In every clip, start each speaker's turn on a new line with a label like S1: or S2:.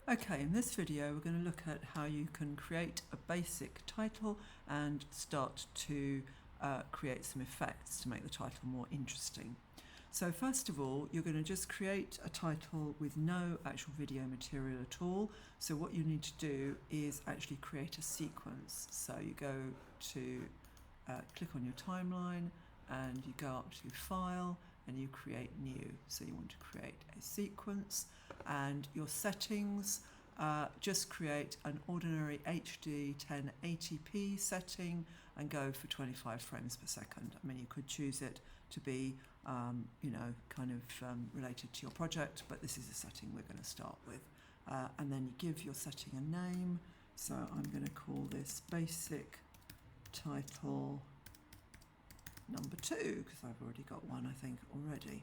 S1: Okay, in this video we're going to look at how you can create a basic title and start to create some effects to make the title more interesting. So first of all, you're going to just create a title with no actual video material at all. So what you need to do is actually create a sequence. So you go to click on your timeline and you go up to File and you create New. So you want to create a sequence, and your settings, just create an ordinary HD 1080p setting and go for 25 frames per second. I mean, you could choose it to be related to your project, but this is a setting we're going to start with. And then you give your setting a name. So I'm going to call this basic title number 2, because I've already got one, I think, already.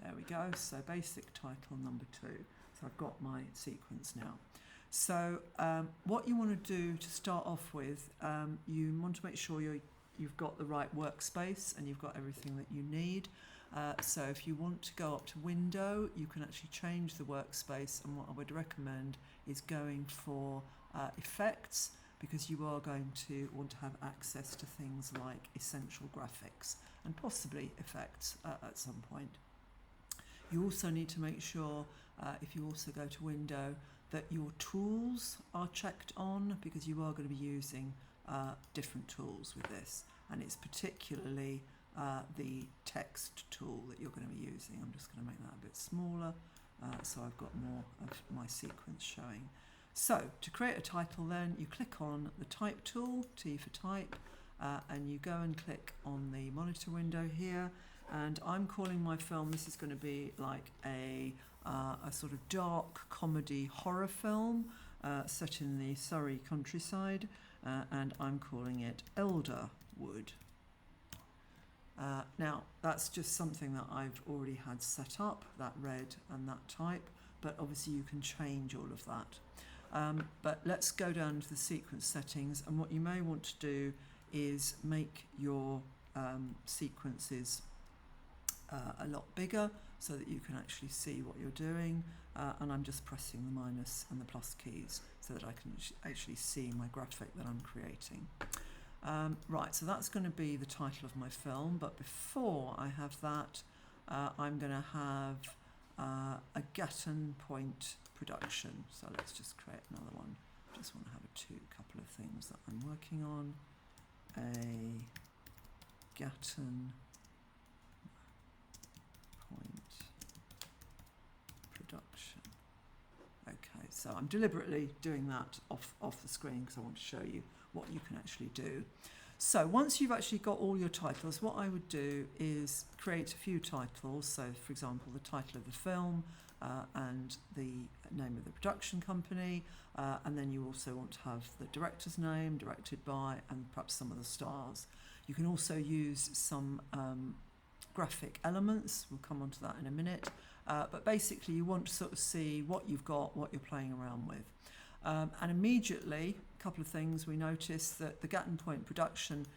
S1: There we go. So basic title number 2. So I've got my sequence now. So what you want to do to start off with, you want to make sure you've got the right workspace and you've got everything that you need. So if you want to go up to Window, you can actually change the workspace, and what I would recommend is going for Effects, because you are going to want to have access to things like Essential Graphics and possibly Effects at some point. You also need to make sure, if you also go to Window, that your tools are checked on, because you are going to be using different tools with this, and it's particularly the text tool that you're going to be using. I'm just going to make that a bit smaller so I've got more of my sequence showing. So to create a title, then you click on the Type tool, T for type, and you go and click on the monitor window here, and I'm calling my film, this is going to be like a sort of dark comedy horror film set in the Surrey countryside, and I'm calling it Elderwood. Now that's just something that I've already had set up, that red and that type, but obviously you can change all of that. But let's go down to the sequence settings, and what you may want to do is make your sequences a lot bigger so that you can actually see what you're doing, and I'm just pressing the minus and the plus keys so that I can actually see my graphic that I'm creating. Right, so that's going to be the title of my film, but before I have that, I'm going to have a Gatton Point production. So let's just create another one. Just want to have a couple of things that I'm working on. A Gatton Point production. Okay, so I'm deliberately doing that off the screen because I want to show you what you can actually do. So once you've actually got all your titles, what I would do is create a few titles. So for example, the title of the film and the name of the production company, and then you also want to have the director's name, directed by, and perhaps some of the stars. You can also use some graphic elements. We'll come on to that in a minute. But basically you want to sort of see what you've got, what you're playing around with. And immediately, a couple of things, we notice that the Gatton Point production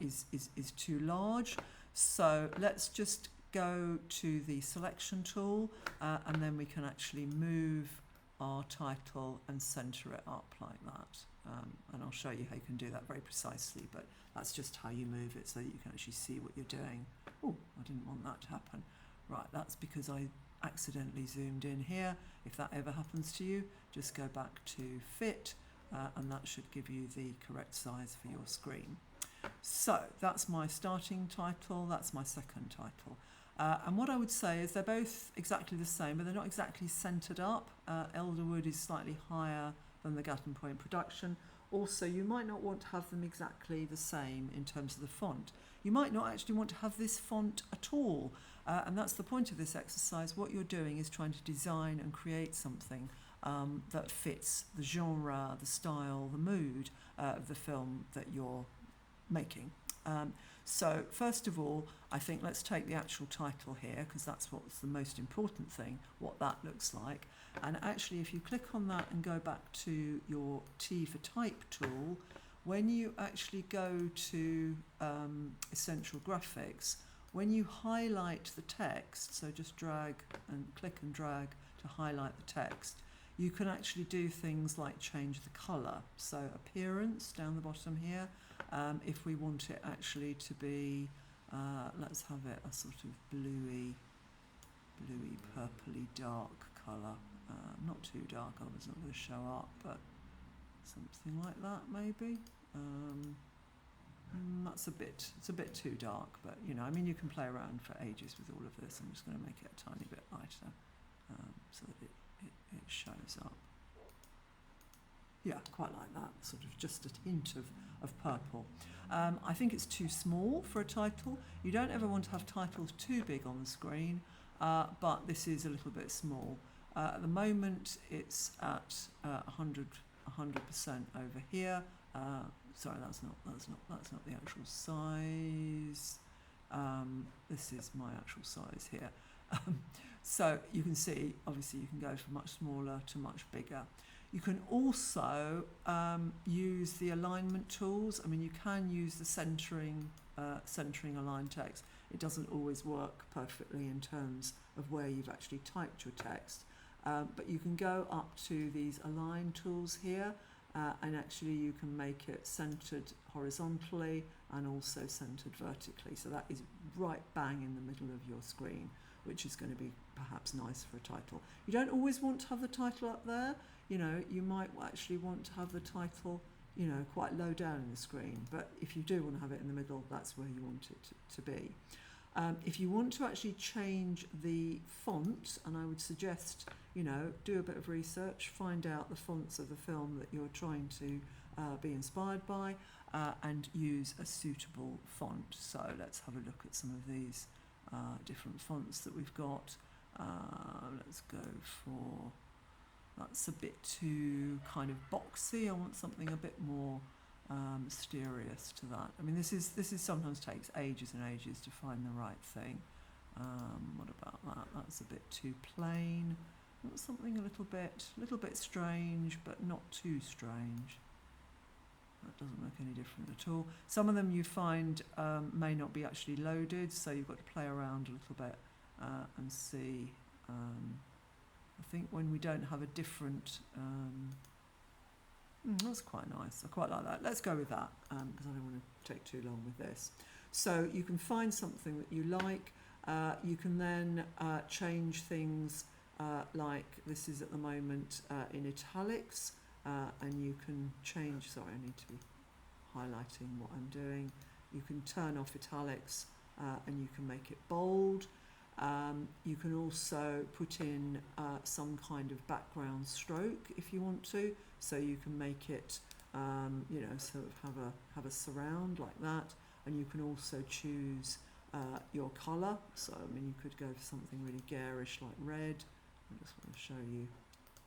S1: is too large. So let's just go to the selection tool, and then we can actually move our title and center it up like that. And I'll show you how you can do that very precisely, but that's just how you move it so that you can actually see what you're doing. Oh, I didn't want that to happen. Right, that's because I accidentally zoomed in here. If that ever happens to you, just go back to Fit, and that should give you the correct size for your screen. So that's my starting title, that's my second title. And what I would say is they're both exactly the same, but they're not exactly centered up. Elderwood is slightly higher than the Gatton Point production. Also, you might not want to have them exactly the same in terms of the font. You might not actually want to have this font at all. And that's the point of this exercise. What you're doing is trying to design and create something that fits the genre, the style, the mood of the film that you're making. So first of all, I think let's take the actual title here, because that's what's the most important thing, what that looks like. And actually, if you click on that and go back to your T for type tool, when you actually go to Essential Graphics, when you highlight the text, so just drag and click and drag to highlight the text, you can actually do things like change the colour. So appearance down the bottom here, if we want it actually to be, let's have it a sort of bluey, purpley dark colour. Not too dark, otherwise it's not going to show up, but something like that maybe. It's a bit too dark, but you know, I mean, you can play around for ages with all of this. I'm just going to make it a tiny bit lighter so that it shows up. Yeah, quite like that, sort of just a hint of purple. I think it's too small for a title. You don't ever want to have titles too big on the screen, but this is a little bit small. At the moment, it's at 100% over here. Sorry, that's not the actual size. This is my actual size here. So you can see, obviously, you can go from much smaller to much bigger. You can also use the alignment tools. I mean, you can use the centering align text. It doesn't always work perfectly in terms of where you've actually typed your text. But you can go up to these align tools here, and actually you can make it centered horizontally and also centered vertically. So that is right bang in the middle of your screen, which is going to be perhaps nice for a title. You don't always want to have the title up there. You know, you might actually want to have the title, you know, quite low down in the screen. But if you do want to have it in the middle, that's where you want it to be. If you want to actually change the font, and I would suggest, you know, do a bit of research, find out the fonts of the film that you're trying to be inspired by, and use a suitable font. So let's have a look at some of these different fonts that we've got. Let's go for, that's a bit too kind of boxy. I want something a bit more mysterious to that. I mean, this is sometimes takes ages and ages to find the right thing. What about that? That's a bit too plain. I want something a little bit strange, but not too strange. That doesn't look any different at all. Some of them you find may not be actually loaded, so you've got to play around a little bit and see. I think when we don't have a different, that's quite nice. I quite like that. Let's go with that because I don't want to take too long with this. So you can find something that you like. You can then change things like this is at the moment in italics, and you can change, sorry, I need to be highlighting what I'm doing. You can turn off italics and you can make it bold. You can also put in some kind of background stroke if you want to, so you can make it, you know, sort of have a surround like that, and you can also choose your colour. So I mean, you could go for something really garish like red. I just want to show you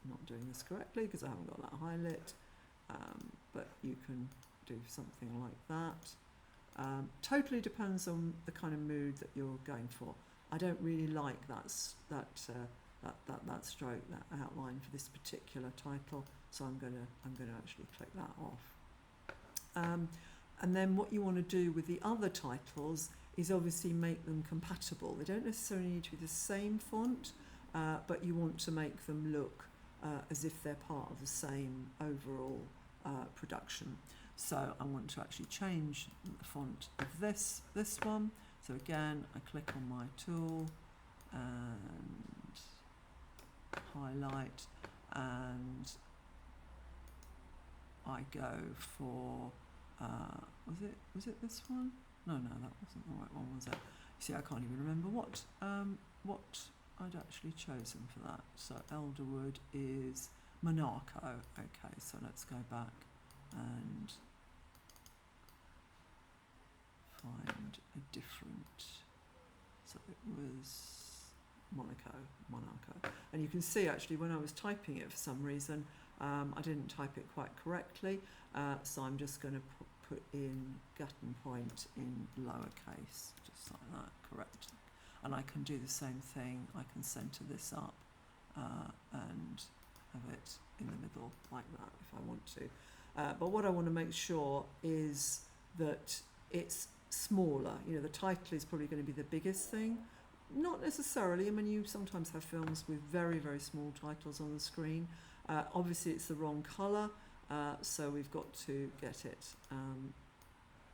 S1: I'm not doing this correctly because I haven't got that highlight, but you can do something like that. Totally depends on the kind of mood that you're going for. I don't really like that stroke, that outline for this particular title, so I'm going to actually click that off. And then what you want to do with the other titles is obviously make them compatible. They don't necessarily need to be the same font, but you want to make them look as if they're part of the same overall production. So I want to actually change the font of this one. So again, I click on my tool and highlight, and I go for, was it this one? No, that wasn't the right one, was it? See, I can't even remember what I'd actually chosen for that. So Elderwood is Monaco. Okay, so let's go back and find a different, so it was Monaco. And you can see actually when I was typing it for some reason, I didn't type it quite correctly, so I'm just going to put in Gatton Point in lowercase, just like that, correct. And I can do the same thing, I can centre this up and have it in the middle like that if I want to. But what I want to make sure is that it's smaller. You know, the title is probably going to be the biggest thing. Not necessarily. I mean, you sometimes have films with very, very small titles on the screen, Obviously it's the wrong colour, so we've got to get it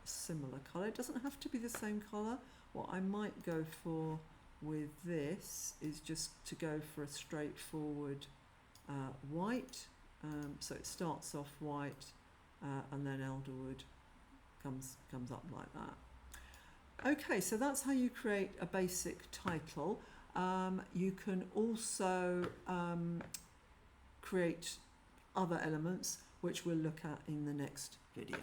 S1: similar colour. It doesn't have to be the same colour. What I might go for with this is just to go for a straightforward white. So it starts off white and then Elderwood comes up like that. Okay, so that's how you create a basic title. You can also create other elements which we'll look at in the next video.